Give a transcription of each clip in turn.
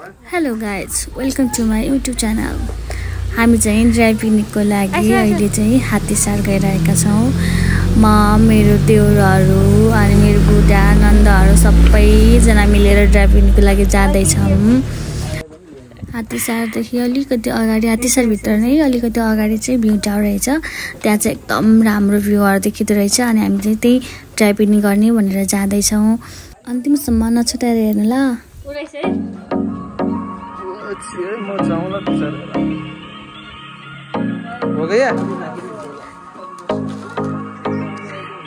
Hello guys, welcome to my YouTube channel. हामी चाहिँ dry पिकनिकको लागि अहिले चाहिँ हात्तीसार गइरहेका छौं। म मेरो देउराहरू अनि मेरो बुढा नन्दहरू सबैजना मिलेर ड्राई पिकनिकको लागि जाँदै छौं। हात्तीसारदेखि अलिकति अगाडि हात्तीसार भित्र नै अलिकति अगाडि चाहिँ भ्यू टावर रहेछ। त्यहाँ चाहिँ एकदम राम्रो भ्यूहरु देखिँदो रहेछ अनि हामी चाहिँ त्यही ड्राई पिकनिक गर्ने भनेर जाँदै छौं। अन्तिमसम्म नछुटाएर हेर्नु ल। हो गया?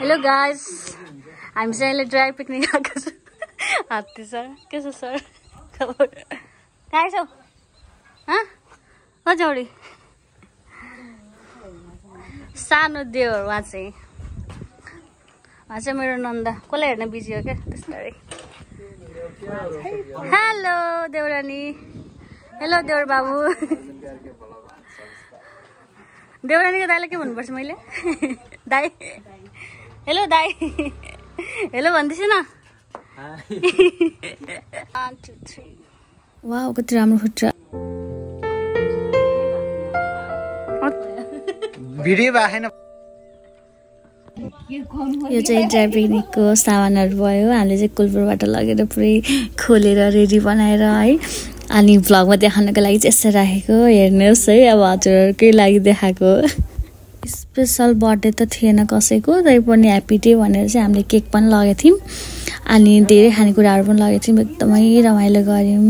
हेलो गाइस, हामी चाहिँ अहिले ड्राई पिकनिक गएको छौं। हात्तीसार के छ सर? खबर कहाँ छौ? जोडी सानो देवर वहाँ चाहिँ मेरो नन्दा कसलाई हेर्न बिजी हो क्या त्यस्तै। हेलो देवरानी, हेलो देवर बाबु। देवरानीको दाइलाई के भन्नुपर्छ मैले? दाइ हेलो, दाइ हेलो भन्दैछु न। 1 2 3 वाउ कति राम्रो फुट्छ। भिडियो बाहेन यो चाहिँ ड्राई पिकनिकको सामानहरु भयो। हामीले चाहिँ कुलपुरबाट लगेर पुरै खोलेर रेडी बनाएर है अनि भ्लगमा देखाउनको लागि चाहिँ यसरी राखेको। हेर्नुस् है, अब हजुरहरुकै लागि देखाएको। स्पेशल बर्थडे त थिएन कसैको, तै पनि ह्यापी डे भनेर चाहिँ हामीले केक पनि लगेको थियौं अनि धेरै खानेकुराहरु पनि लगेको थियौं। एकदमै रमाइलो गर्यौं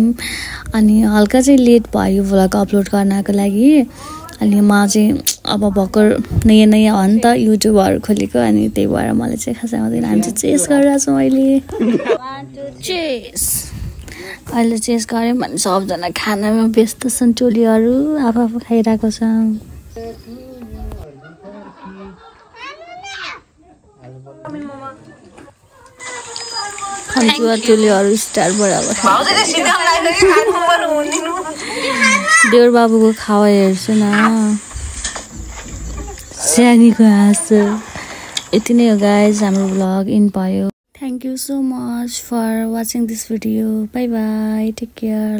अनि हल्का चाहिँ लेट भयो भ्लग अपलोड गर्नको लागि। अनि म चाहिँ अब भर्खर नयाँ हो नि त युट्युबहरु खोलेको अनि त्यही भएर मलाई चाहिँ खासै आउँदैन। हामी चाहिँ चेस गरिरहेको छौं अहिले। 1 2 चेस। अहिले चेस गर्यौं भने सबजना खानामा व्यस्त छन्। टोलीहरु आफू खाइरहेको छन्। खान्चुवा टोलीहरु स्टार बराबर। देवर बाबुको खावा हेर्छु न, सानीको हाँसो। यति नै हो गाइज, हाम्रो भ्लग इन भयो। Thank you so much for watching this video. Bye bye. Take care.